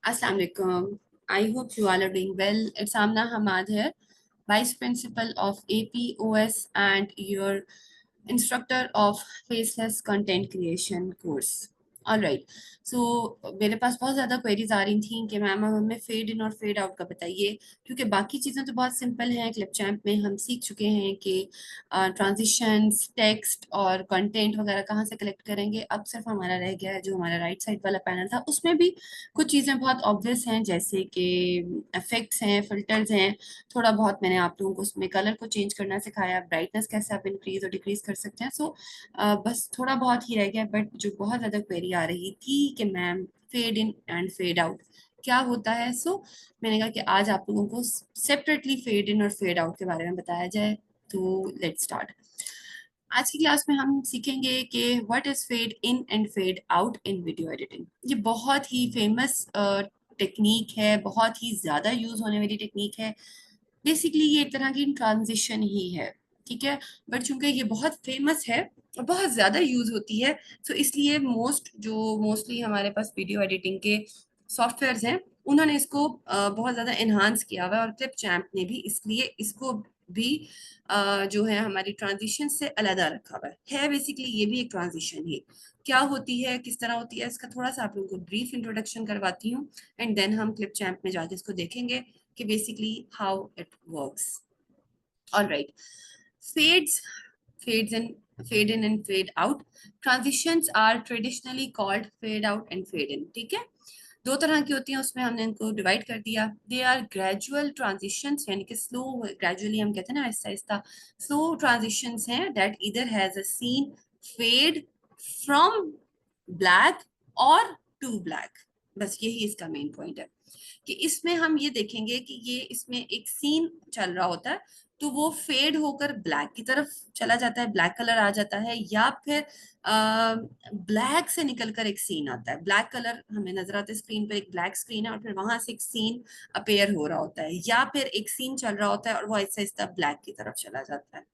Assalamu alaikum. I hope you all are doing well. It's Amna Hamad here, Vice Principal of APOS and your instructor of Faceless Content Creation course. All right. So मेरे पास बहुत ज़्यादा queries आ रही थी कि ma'am अब हमें fade in और fade out का बताइए, क्योंकि बाकी चीज़ें तो बहुत सिंपल हैं। क्लिपचैम्प में हम सीख चुके हैं कि ट्रांजिशंस, टेक्स्ट और कंटेंट वगैरह कहाँ से कलेक्ट करेंगे। अब सिर्फ हमारा रह गया है जो हमारा राइट साइड वाला पैनल था, उसमें भी कुछ चीज़ें बहुत ऑब्वियस हैं, जैसे कि इफेक्ट्स हैं, फिल्टर्स हैं। थोड़ा बहुत मैंने आप लोगों को उसमें कलर को चेंज करना सिखाया, ब्राइटनेस कैसे आप इंक्रीज और डिक्रीज कर सकते हैं। सो बस थोड़ा बहुत ही रह गया, बट जो बहुत ज़्यादा क्वेरी आ रही थी कि ma'am fade in and fade out क्या होता है। सो मैंने कहा कि आज आप लोगों को सेपरेटली फेड इन और फेड आउट के बारे में बताया जाए। तो लेट्स स्टार्ट। आज की क्लास में हम सीखेंगे कि what is fade in and fade out in video editing. ये बहुत ही फेमस टेक्निक है, बहुत ही ज्यादा यूज होने वाली टेक्निक है। बेसिकली ये एक तरह की ट्रांजिशन ही है, ठीक है। बट चूंकि ये बहुत फेमस है और बहुत ज्यादा यूज होती है, तो इसलिए मोस्टली हमारे पास वीडियो एडिटिंग के सॉफ्टवेयर्स हैं, उन्होंने इसको बहुत ज्यादा एनहांस किया हुआ है। और क्लिप चैम्प ने भी इसलिए इसको भी जो है हमारी ट्रांजिशन से अलग रखा हुआ है। बेसिकली ये भी एक ट्रांजिशन ही क्या होती है, किस तरह होती है, इसका थोड़ा सा आप लोगों को ब्रीफ इंट्रोडक्शन करवाती हूँ, एंड देन हम क्लिप चैम्प में जाके इसको देखेंगे कि basically how it works. All right. Fades, fades in, fade in and fade out. Transitions are traditionally called fade out and fade in. ठीक है, दो तरह की होती हैं, उसमें हमने इनको डिवाइड कर दिया। दे आर ग्रेजुअल ट्रांजिशंस, यानी कि स्लो, ग्रेजुअली हम कहते हैं ना, आहिस्ता आहिस्ता। स्लो ट्रांजिशंस हैं दैट इधर has a scene fade from black और टू ब्लैक। बस यही इसका मेन पॉइंट है कि इसमें हम ये देखेंगे कि ये इसमें एक सीन चल रहा होता है, तो वो फेड होकर ब्लैक की तरफ चला जाता है, ब्लैक कलर आ जाता है, या फिर ब्लैक से निकलकर एक सीन आता है। ब्लैक कलर हमें नजर आता है स्क्रीन पर, एक ब्लैक स्क्रीन है और फिर वहां से एक सीन अपेयर हो रहा होता है, या फिर एक सीन चल रहा होता है और वो आहिस्ता आहिस्ता ब्लैक की तरफ चला जाता है।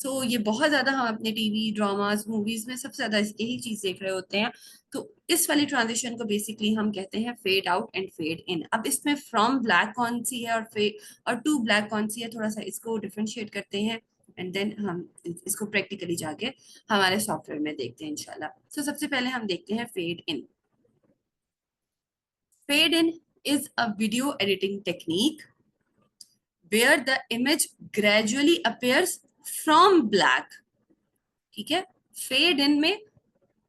तो ये बहुत ज्यादा हम अपने टीवी ड्रामास मूवीज में सबसे ज्यादा यही चीज देख रहे होते हैं। तो इस वाली ट्रांजिशन को बेसिकली हम कहते हैं fade out and fade in. अब इसमें फ्रॉम ब्लैक कौन सी है और टू ब्लैक कौन सी है, थोड़ा सा इसको डिफरेंशिएट करते हैं, एंड देन हम इसको प्रैक्टिकली जाके हमारे सॉफ्टवेयर में देखते हैं इंशाल्लाह। तो सबसे पहले हम देखते हैं fade in. Fade in is a video editing technique where the image gradually appears from black। ठीक है, फेड इन में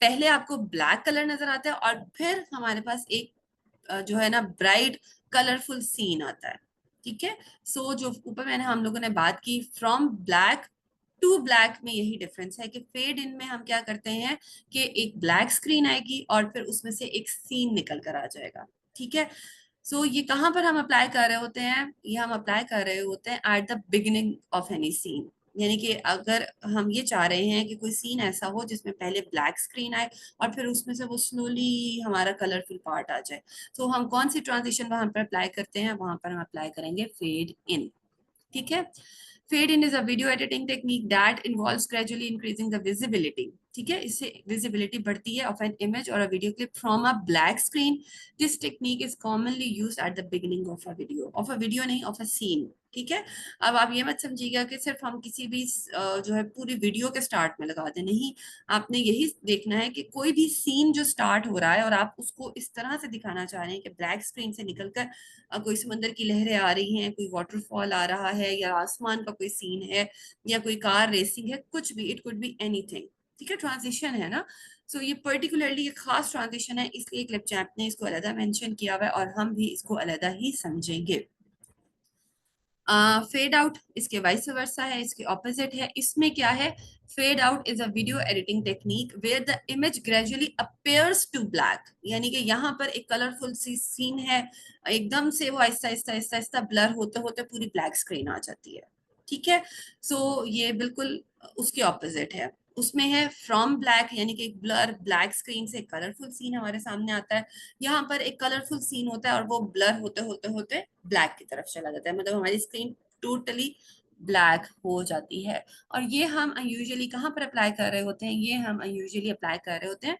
पहले आपको ब्लैक कलर नजर आता है और फिर हमारे पास एक जो है ना ब्राइट कलरफुल सीन आता है। ठीक है, सो जो ऊपर मैंने हम लोगों ने बात की फ्रॉम ब्लैक टू ब्लैक में, यही डिफरेंस है कि फेड इन में हम क्या करते हैं कि एक ब्लैक स्क्रीन आएगी और फिर उसमें से एक सीन निकल कर आ जाएगा। ठीक है, सो ये कहाँ पर हम अप्लाई कर रहे होते हैं, ये हम अप्लाई कर रहे होते हैं at the beginning of any scene. यानी कि अगर हम ये चाह रहे हैं कि कोई सीन ऐसा हो जिसमें पहले ब्लैक स्क्रीन आए और फिर उसमें से वो स्लोली हमारा कलरफुल पार्ट आ जाए, तो हम कौन सी ट्रांजिशन वहां पर अप्लाई करते हैं, वहां पर हम अप्लाई करेंगे फेड इन। ठीक है, fade in is a video editing technique that involves gradually increasing the visibility. ठीक है, इससे विजिबिलिटी बढ़ती है ऑफ एन इमेज और a video clip from a black screen. This technique is commonly used eight the beginning of a video नहीं, of a scene. ठीक है, अब आप ये मत समझिएगा कि सिर्फ हम किसी भी जो है पूरी वीडियो के स्टार्ट में लगा दें, नहीं। आपने यही देखना है कि कोई भी सीन जो स्टार्ट हो रहा है और आप उसको इस तरह से दिखाना चाह रहे हैं कि ब्लैक स्क्रीन से निकलकर कोई समंदर की लहरें आ रही हैं, कोई वाटरफॉल आ रहा है, या आसमान का कोई सीन है, या कोई कार रेसिंग है, कुछ भी, इट कुड बी एनीथिंग। ठीक है, ट्रांजिशन है ना। सो ये पर्टिकुलरली एक खास ट्रांजिशन है, इसलिए क्लिप चैम्प ने इसको अलग मेंशन किया हुआ है और हम भी इसको अलग ही समझेंगे। फेड आउट इसके वाइस वर्सा है, इसके ऑपोजिट है। इसमें क्या है, fade out is a video editing technique where the image gradually appears to black. यानी कि यहाँ पर एक कलरफुल सी सीन है, एकदम से वो आहिस्ता आहिस्ता आहिस्ता आहिस्ता ब्लर होते होते पूरी ब्लैक स्क्रीन आ जाती है। ठीक है, सो ये बिल्कुल उसके ऑपोजिट है। उसमें है फ्रॉम ब्लैक, यानी कि एक ब्लर ब्लैक स्क्रीन से कलरफुल सीन हमारे सामने आता है। यहाँ पर एक कलरफुल सीन होता है और वो ब्लर होते होते होते ब्लैक की तरफ चला जाता है, मतलब हमारी स्क्रीन टोटली ब्लैक हो जाती है। और ये हम यूजुअली कहाँ पर अप्लाई कर रहे होते हैं, ये हम यूजुअली अप्लाई कर रहे होते हैं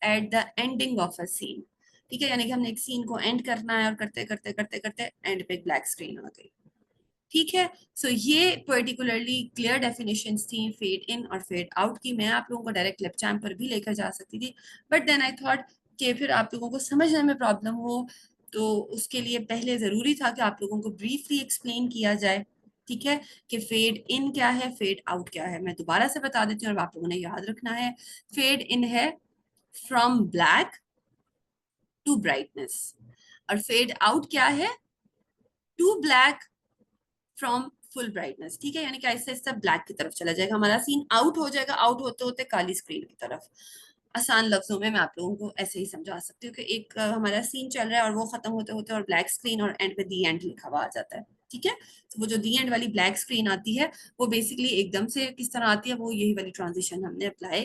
at the ending of a scene. ठीक है, यानी कि हमने एक सीन को एंड करना है और करते करते करते करते एंड पे एक ब्लैक स्क्रीन आ गई। ठीक है, सो ये पर्टिकुलरली क्लियर डेफिनेशंस थी फेड इन और फेड आउट की। मैं आप लोगों को डायरेक्ट क्लिपचैम्प पर भी लेकर जा सकती थी, बट देन आई थॉट कि फिर आप लोगों को समझने में प्रॉब्लम हो, तो उसके लिए पहले जरूरी था कि आप लोगों को ब्रीफली एक्सप्लेन किया जाए। ठीक है, कि फेड इन क्या है, फेड आउट क्या है। मैं दोबारा से बता देती हूँ और आप लोगों ने याद रखना है। फेड इन है फ्रॉम ब्लैक टू ब्राइटनेस, और फेड आउट क्या है, to black from full brightness. ठीक है, यानी कि ऐसे ऐसे ब्लैक की तरफ चला जाएगा, हमारा सीन आउट हो जाएगा, आउट होते होते काली स्क्रीन की तरफ। आसान लफ्जों में मैं आप लोगों को ऐसे ही समझा सकती हूँ कि एक हमारा सीन चल रहा है और वो खत्म होते होते और ब्लैक स्क्रीन और एंड पे दी एंड लिखा हुआ आ जाता है। ठीक है, तो वो जो दी एंड वाली ब्लैक स्क्रीन आती है वो बेसिकली एकदम से किस तरह आती है, वो यही वाली ट्रांजिशन हमने अप्लाई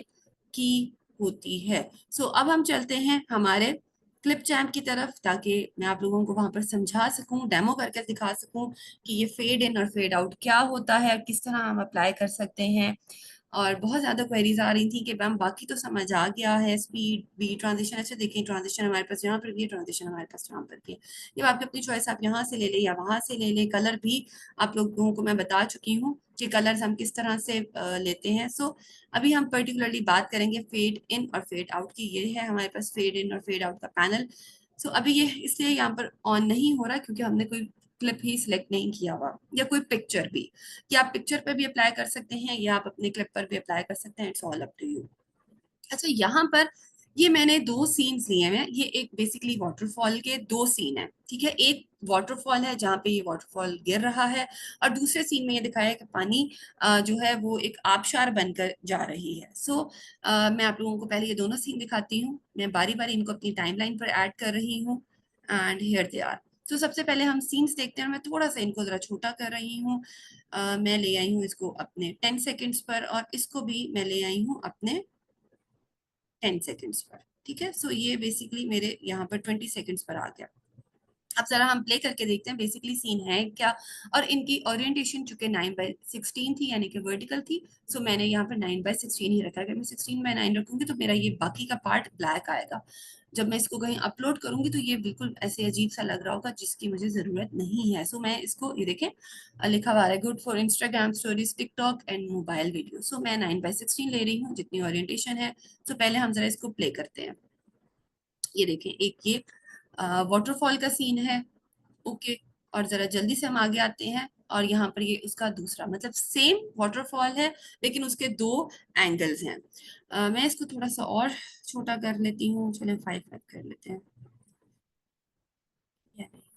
की होती है। सो अब हम चलते हैं हमारे क्लिप चैम्प की तरफ, ताकि मैं आप लोगों को वहां पर समझा सकूं, डेमो करके दिखा सकूं कि ये फेड इन और फेड आउट क्या होता है, किस तरह हम अप्लाई कर सकते हैं। और बहुत ज्यादा क्वेरीज आ रही थी कि मैम बाकी तो समझ आ गया है, स्पीड भी, ट्रांजिशन, अच्छा देखें ट्रांजिशन हमारे पास यहाँ पर भी है, ट्रांजिशन हमारे पास यहाँ पर भी है। ये आपकी अपनी चॉइस, आप यहाँ से ले लें या वहां से ले लें। कलर भी आप लोगों को मैं बता चुकी हूँ कि कलर्स हम किस तरह से लेते हैं। सो अभी हम पर्टिकुलरली बात करेंगे फेड इन और फेड आउट की। ये है हमारे पास फेड इन और फेड आउट का पैनल। सो अभी ये इसलिए यहाँ पर ऑन नहीं हो रहा क्योंकि हमने कोई क्लिप ही सिलेक्ट नहीं किया हुआ, या कोई पिक्चर भी, कि आप पिक्चर पर भी अप्लाई कर सकते हैं या आप अपने क्लिप पर भी अप्लाई कर सकते हैं, it's all up to you. अच्छा, यहाँ पर ये मैंने दो सीन्स लिए हैं, ये एक बेसिकली वाटरफॉल के दो सीन है। ठीक है, एक वाटरफॉल है जहाँ पे ये वाटरफॉल गिर रहा है, और दूसरे सीन में ये दिखाया है कि पानी जो है वो एक आबशार बनकर जा रही है। सो मैं आप लोगों को पहले ये दोनों सीन दिखाती हूँ, मैं बारी बारी इनको अपनी टाइमलाइन पर ऐड कर रही हूँ, एंड हियर दे आर। तो सबसे पहले हम सीन्स देखते हैं, मैं थोड़ा सा इनको जरा छोटा कर रही हूँ। मैं ले आई हूँ इसको अपने 10 सेकेंड्स पर, और इसको भी मैं ले आई हूँ अपने 10 सेकेंड्स पर। ठीक है, सो ये बेसिकली मेरे यहाँ पर 20 सेकेंड्स पर आ गया। अब जरा हम प्ले करके देखते हैं बेसिकली सीन है क्या। और इनकी ओरिएंटेशन चूंकि 9/16 थी, यानी कि वर्टिकल थी, सो मैंने यहाँ पर 9/16 ही रखा है। अगर मैं 16/9 रखूंगी तो मेरा ये बाकी का पार्ट ब्लैक आएगा। जब मैं इसको कहीं अपलोड करूंगी तो ये बिल्कुल ऐसे अजीब सा लग रहा होगा, जिसकी मुझे जरूरत नहीं है। सो मैं इसको, ये देखें लिखा हुआ है good for Instagram stories, TikTok and mobile video. So मैं 9/16 ले रही हूँ जितनी ओरिएंटेशन है। तो पहले हम जरा इसको प्ले करते हैं। ये देखें, एक ये वाटरफॉल का सीन है। ओके, और जरा जल्दी से हम आगे आते हैं, और यहाँ पर ये उसका दूसरा, मतलब सेम वाटरफॉल है लेकिन उसके दो एंगल्स हैं। मैं इसको थोड़ा सा और छोटा कर लेती हूँ, चलें 5 कर लेते हैं।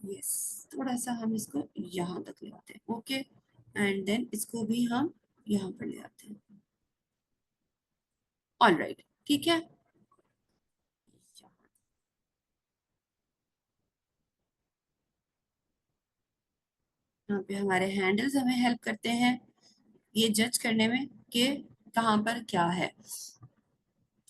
यस, थोड़ा सा हम इसको यहाँ तक ले आते हैं। ओके, एंड देन इसको भी हम यहाँ पर ले आते हैं। ऑल राइट, ठीक है। यहाँ पे हमारे हैंडल्स हमें हेल्प करते हैं ये जज करने में कि कहाँ पर क्या है।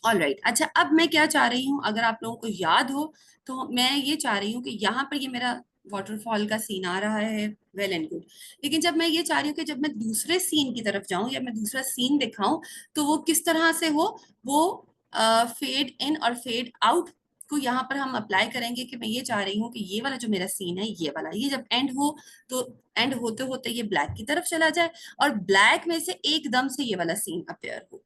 ऑल राइट, अच्छा अब मैं क्या चाह रही हूँ, अगर आप लोगों को याद हो, तो मैं ये चाह रही हूँ कि यहाँ पर ये मेरा वाटरफॉल का सीन आ रहा है, वेल एंड गुड। लेकिन जब मैं ये चाह रही हूँ कि जब मैं दूसरे सीन की तरफ जाऊं या मैं दूसरा सीन दिखाऊं, तो वो किस तरह से हो, वो फेड इन और फेड आउट को यहाँ पर हम अप्लाई करेंगे। कि मैं ये चाह रही हूँ कि ये वाला जो मेरा सीन है, ये वाला, ये जब एंड हो तो एंड होते होते ये ब्लैक की तरफ चला जाए, और ब्लैक में से एकदम से ये वाला सीन अपेयर हो।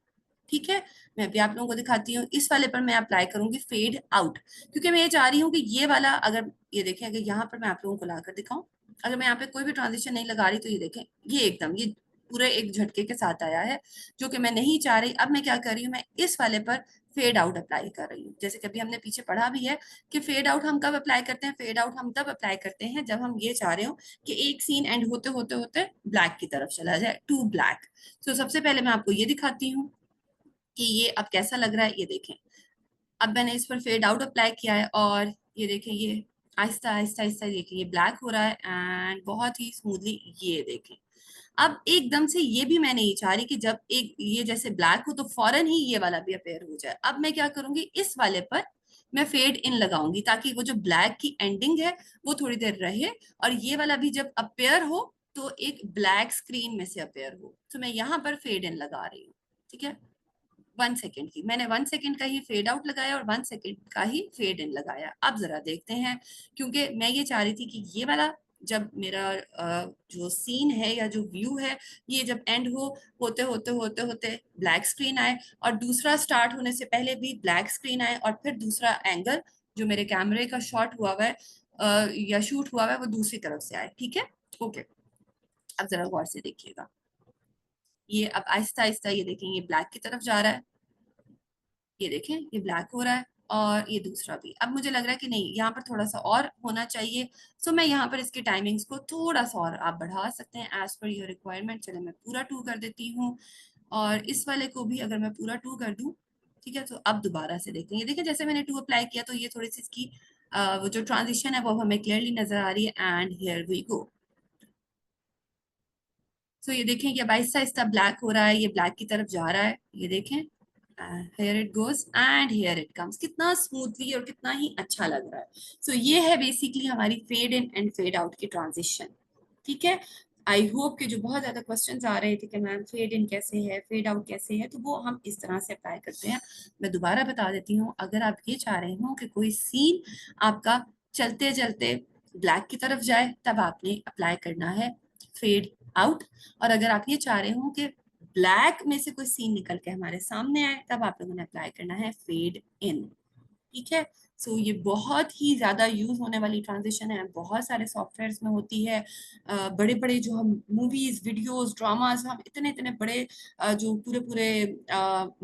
ठीक है, मैं अभी आप लोगों को दिखाती हूँ। इस वाले पर मैं अप्लाई करूंगी फेड आउट, क्योंकि मैं ये चाह रही हूँ कि ये वाला, अगर ये देखें, अगर यहाँ पर मैं आप लोगों को लाकर दिखाऊं, अगर मैं यहाँ पे कोई भी ट्रांजिशन नहीं लगा रही, तो ये देखें ये एकदम ये पूरे एक झटके के साथ आया है, जो कि मैं नहीं चाह रही। अब मैं क्या कर रही हूँ, मैं इस वाले पर फेड आउट अप्लाई कर रही हूँ। जैसे कभी हमने पीछे पढ़ा भी है कि फेड आउट हम कब अप्लाई करते हैं, फेड आउट हम तब अप्लाई करते हैं जब हम ये चाह रहे हो कि एक सीन एंड होते होते होते ब्लैक की तरफ चला जाए, टू ब्लैक। तो सबसे पहले मैं आपको ये दिखाती हूँ कि ये अब कैसा लग रहा है। ये देखें, अब मैंने इस पर फेड आउट अप्लाई किया है, और ये देखें ये आहिस्ता आहिस्ता आहिस्ता देखें ये ब्लैक हो रहा है, एंड बहुत ही स्मूथली। ये देखें, अब एकदम से ये भी मैं नहीं चाह रही कि जब एक ये जैसे ब्लैक हो तो फौरन ही ये वाला भी अपेयर हो जाए। अब मैं क्या करूंगी, इस वाले पर मैं फेड इन लगाऊंगी, ताकि वो जो ब्लैक की एंडिंग है वो थोड़ी देर रहे, और ये वाला भी जब अपेयर हो तो एक ब्लैक स्क्रीन में से अपेयर हो। तो मैं यहाँ पर फेड इन लगा रही हूँ। ठीक है, 1 सेकेंड की, मैंने 1 सेकेंड का ही फेड आउट लगाया और 1 सेकेंड का ही फेड इन लगाया। अब जरा देखते हैं, क्योंकि मैं ये चाह रही थी कि ये वाला जब मेरा जो सीन है या जो व्यू है, ये जब एंड होते होते होते होते ब्लैक स्क्रीन आए, और दूसरा स्टार्ट होने से पहले भी ब्लैक स्क्रीन आए, और फिर दूसरा एंगल जो मेरे कैमरे का शॉट हुआ हुआ है या शूट हुआ हुआ है वो दूसरी तरफ से आए। ठीक है, ओके। अब जरा गौर से देखिएगा, ये अब आहिस्ता आहिस्ता ये देखें ये ब्लैक की तरफ जा रहा है, ये देखें ये ब्लैक हो रहा है, और ये दूसरा भी। अब मुझे लग रहा है कि नहीं, यहाँ पर थोड़ा सा और होना चाहिए। सो मैं यहाँ पर इसकी टाइमिंग्स को थोड़ा सा और आप बढ़ा सकते हैं एज पर योर रिक्वायरमेंट। चले मैं पूरा 2 कर देती हूँ, और इस वाले को भी अगर मैं पूरा 2 कर दूँ, ठीक है। तो अब दोबारा से देखते हैं, ये देखिए जैसे मैंने 2 अप्लाई किया तो ये थोड़ी सी इसकी वो जो ट्रांजिशन है वो हमें क्लियरली नजर आ रही है। And here we go. So ये देखें कि अब आहिस्ता आहिस्ता ब्लैक हो रहा है, ये ब्लैक की तरफ जा रहा है, ये देखें। Here it goes and here it comes. कितना स्मूथली और कितना ही अच्छा लग रहा है। सो ये है बेसिकली हमारी fade in and fade out की ट्रांजिशन। ठीक है, आई होप कि जो बहुत ज्यादा क्वेश्चंस आ रहे थे कि मैम फेड इन कैसे है, फेड आउट कैसे है, तो वो हम इस तरह से अप्लाई करते हैं। मैं दोबारा बता देती हूँ, अगर आप ये चाह रहे हो कि कोई सीन आपका चलते चलते ब्लैक की तरफ जाए, तब आपने अप्लाई करना है फेड आउट। और अगर आप ये चाह रहे हो कि ब्लैक में से कोई सीन निकल के हमारे सामने आए, तब आप लोगों ने अप्लाई करना है फेड इन। ठीक है। सो ये बहुत ही ज्यादा यूज होने वाली ट्रांजिशन है, बहुत सारे सॉफ्टवेयर्स में होती है। बड़े बड़े जो हम मूवीज, वीडियोस, ड्रामास, हम इतने इतने बड़े जो पूरे पूरे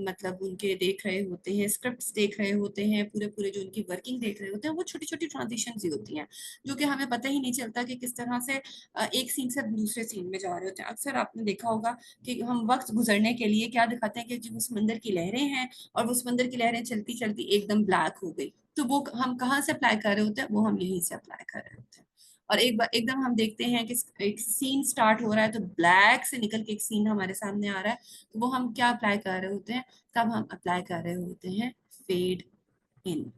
मतलब उनके देख रहे होते हैं, स्क्रिप्ट्स देख रहे होते हैं, पूरे पूरे जो उनकी वर्किंग देख रहे होते हैं, वो छोटी छोटी ट्रांजिशन ही होती हैं, जो कि हमें पता ही नहीं चलता कि किस तरह से एक सीन से दूसरे सीन में जा रहे होते हैं। अक्सर आपने देखा होगा कि हम वक्त गुजरने के लिए क्या दिखाते हैं कि जो समंदर की लहरें हैं, और वो समंदर की लहरें चलती चलती एकदम ब्लैक हो गई, तो वो हम कहाँ से अप्लाई कर रहे होते हैं, वो हम यहीं से अप्लाई कर रहे होते हैं। और एक बार एकदम हम देखते हैं कि एक सीन स्टार्ट हो रहा है, तो ब्लैक से निकल के एक सीन हमारे सामने आ रहा है, तो वो हम क्या अप्लाई कर रहे होते हैं, तब हम अप्लाई कर रहे होते हैं फेड इन।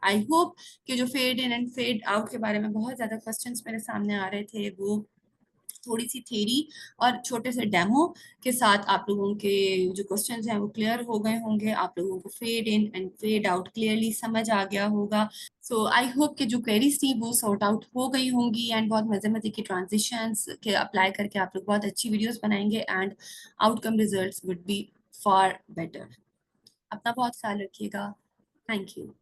आई होप कि जो fade in and fade out के बारे में बहुत ज्यादा क्वेश्चंस मेरे सामने आ रहे थे, वो थोड़ी सी थ्योरी और छोटे से डेमो के साथ आप लोगों के जो क्वेश्चंस हैं वो क्लियर हो गए होंगे। आप लोगों को fade in and fade out clearly समझ आ गया होगा। सो आई होप कि जो क्वेरीज थी वो सॉर्ट आउट हो गई होंगी, एंड बहुत मजे मजे की ट्रांजिशंस के अप्लाई करके आप लोग बहुत अच्छी वीडियोस बनाएंगे, and outcome results would be far better. अपना बहुत ख्याल रखिएगा। Thank you.